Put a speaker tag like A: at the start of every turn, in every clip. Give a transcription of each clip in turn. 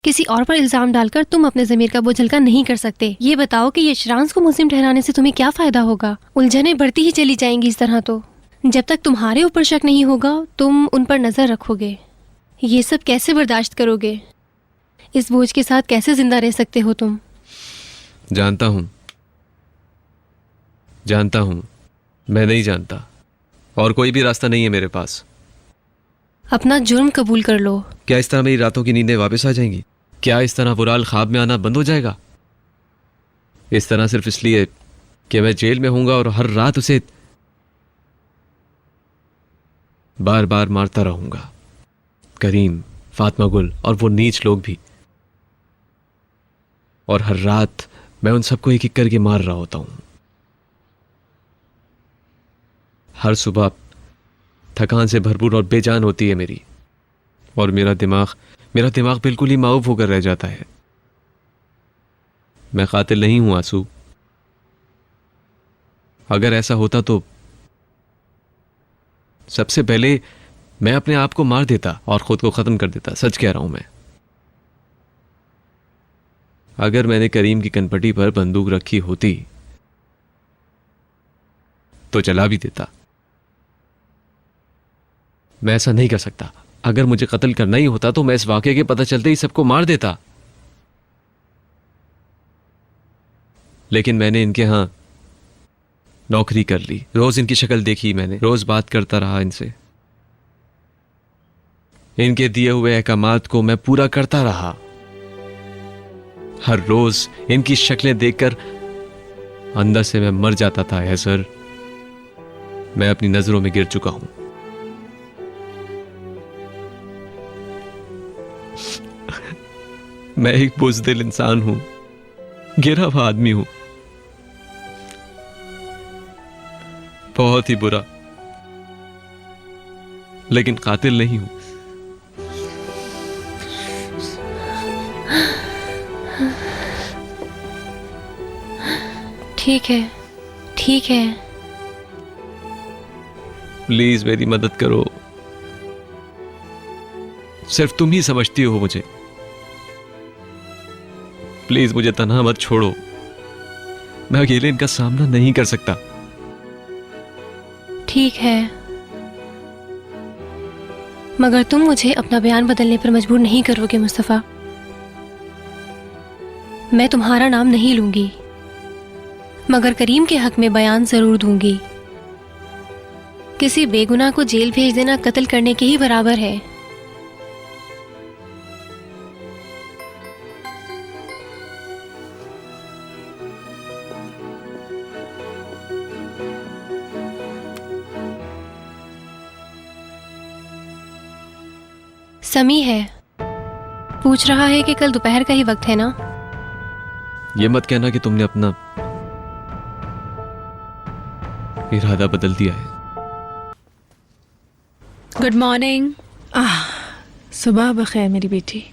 A: किसी और पर इल्जाम डालकर तुम अपने ज़मीर का बोझ हल्का नहीं कर सकते। ये बताओ कि यशरांस को मुस्लिम ठहराने से तुम्हें क्या फ़ायदा होगा? उलझनें बढ़ती ही चली जाएंगी इस तरह तो। जब तक तुम्हारे ऊपर शक नहीं होगा तुम उन पर नज़र रखोगे। ये सब कैसे बर्दाश्त करोगे? इस बोझ के साथ कैसे जिंदा रह सकते हो तुम?
B: जानता हूँ, मैं नहीं जानता और कोई भी रास्ता नहीं है मेरे पास।
A: अपना जुर्म कबूल कर लो।
B: क्या इस तरह मेरी रातों की नींदें वापस आ जाएंगी? क्या इस तरह बुराल ख्वाब में आना बंद हो जाएगा? इस तरह सिर्फ इसलिए कि मैं जेल में हूंगा और हर रात उसे बार बार मारता रहूंगा। करीम, फातिमा गुल और वो नीच लोग भी। और हर रात मैं उन सबको एक एक करके मार रहा होता हूं। हर सुबह थकान से भरपूर और बेजान होती है मेरी, और मेरा दिमाग बिल्कुल ही माऊफ होकर रह जाता है। मैं कातिल नहीं हूं आंसू। अगर ऐसा होता तो सबसे पहले मैं अपने आप को मार देता और खुद को खत्म कर देता। सच कह रहा हूं मैं। अगर मैंने करीम की कनपटी पर बंदूक रखी होती तो चला भी देता। मैं ऐसा नहीं कर सकता। अगर मुझे कत्ल करना ही होता तो मैं इस वाकये के पता चलते ही सबको मार देता। लेकिन मैंने इनके यहां नौकरी कर ली, रोज इनकी शक्ल देखी मैंने, रोज बात करता रहा इनसे, इनके दिए हुए अहकामात को मैं पूरा करता रहा। हर रोज इनकी शक्लें देखकर अंदर से मैं मर जाता था। है सर, मैं अपनी नजरों में गिर चुका हूं। मैं एक बुज़दिल इंसान हूं, गिरा हुआ आदमी हूं, बहुत ही बुरा, लेकिन कातिल नहीं हूं।
A: ठीक है, ठीक है।
B: प्लीज मेरी मदद करो। सिर्फ तुम ही समझती हो मुझे। प्लीज मुझे तन्हा मत छोड़ो। मैं अकेले इनका सामना नहीं कर सकता।
A: ठीक है, मगर तुम मुझे अपना बयान बदलने पर मजबूर नहीं करोगे मुस्तफा। मैं तुम्हारा नाम नहीं लूंगी, मगर करीम के हक में बयान जरूर दूंगी। किसी बेगुनाह को जेल भेज देना कत्ल करने के ही बराबर है। समी है, पूछ रहा है कि कल दोपहर का ही वक्त है ना?
B: यह मत कहना कि तुमने अपना इरादा बदल दिया है।
C: Good morning.
D: सुबह बखैर मेरी बेटी।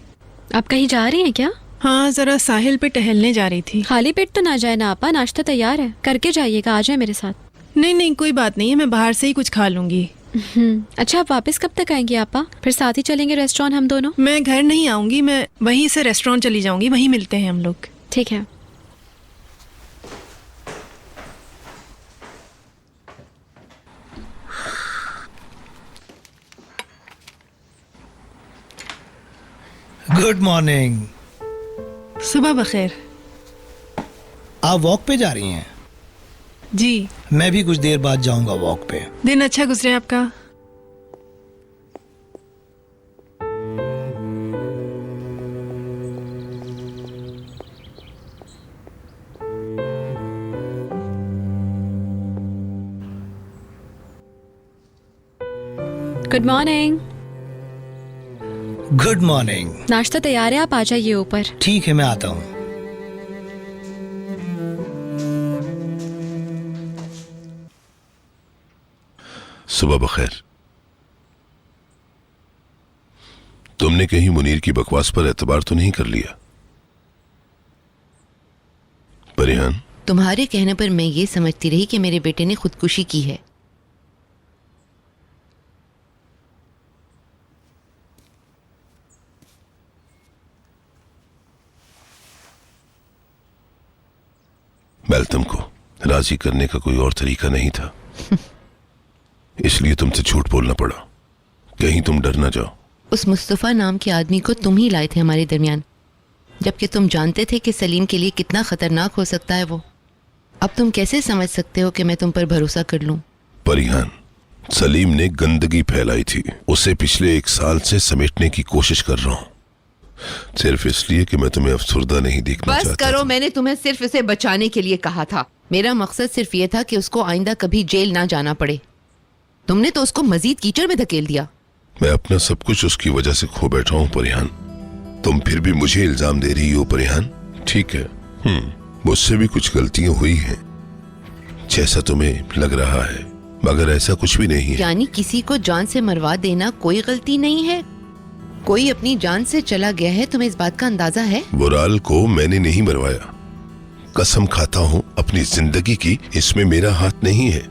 C: आप कहीं जा रही हैं क्या?
D: हाँ, जरा साहिल पे टहलने जा रही थी।
C: खाली पेट तो ना जाए ना आपा, नाश्ता तैयार है, करके जाइएगा। आ जाए मेरे साथ।
D: नहीं नहीं, कोई बात नहीं है, मैं बाहर से ही कुछ खा लूंगी।
C: अच्छा, आप वापस कब तक आएंगी आपा? फिर साथ ही चलेंगे रेस्टोरेंट हम दोनों।
D: मैं घर नहीं आऊंगी, मैं वहीं से रेस्टोरेंट चली जाऊंगी, वहीं मिलते हैं हम लोग।
C: ठीक है।
E: Good morning.
D: सुबह बखैर।
E: आप वॉक पे जा रही हैं?
D: जी।
E: मैं भी कुछ देर बाद जाऊंगा वॉक पे।
D: दिन अच्छा गुजरे आपका।
C: Good morning.
E: Good morning.
C: नाश्ता तैयार है, आप आ जाइए ऊपर।
E: ठीक है, मैं आता हूँ।
F: सुबह बखैर। तुमने कहीं मुनीर की बकवास पर एतबार तो नहीं कर लिया? परिहान,
G: तुम्हारे कहने पर मैं ये समझती रही कि मेरे बेटे ने खुदकुशी की है।
F: बेल्तम को राजी करने का कोई और तरीका नहीं था, इसलिए तुमसे झूठ बोलना पड़ा, कहीं तुम डर ना जाओ।
G: उस मुस्तफ़ा नाम के आदमी को तुम ही लाए थे हमारे दरमियान, जबकि तुम जानते थे कि सलीम के लिए कितना खतरनाक हो सकता है वो। अब तुम कैसे समझ सकते हो कि मैं तुम पर भरोसा कर लूं?
F: परिहान, सलीम ने गंदगी फैलाई थी, उसे पिछले 1 साल से समेटने की कोशिश कर रहा हूं, सिर्फ इसलिए कि मैं तुम्हें अफसुर्दा नहीं देखना
G: बस
F: चाहता
G: करो,
F: था।
G: मैंने तुम्हें सिर्फ इसे बचाने के लिए कहा था। मेरा मकसद सिर्फ ये था कि उसको आइंदा कभी जेल ना जाना पड़े। तुमने तो उसको मजीद कीचड़ में धकेल दिया।
F: मैं अपना सब कुछ उसकी वजह से खो बैठा हूं परिहान, तुम फिर भी मुझे इल्जाम दे रही हो परिहान। ठीक है, मुझसे भी कुछ गलतियां हुई हैं जैसा तुम्हें लग रहा है, मगर ऐसा कुछ भी नहीं है।
G: यानी किसी को जान से मरवा देना कोई गलती नहीं है? कोई अपनी जान से चला गया है, तुम्हें इस बात का अंदाजा है?
F: बुराल को मैंने नहीं मरवाया, कसम खाता हूं अपनी जिंदगी की, इसमें मेरा हाथ नहीं है।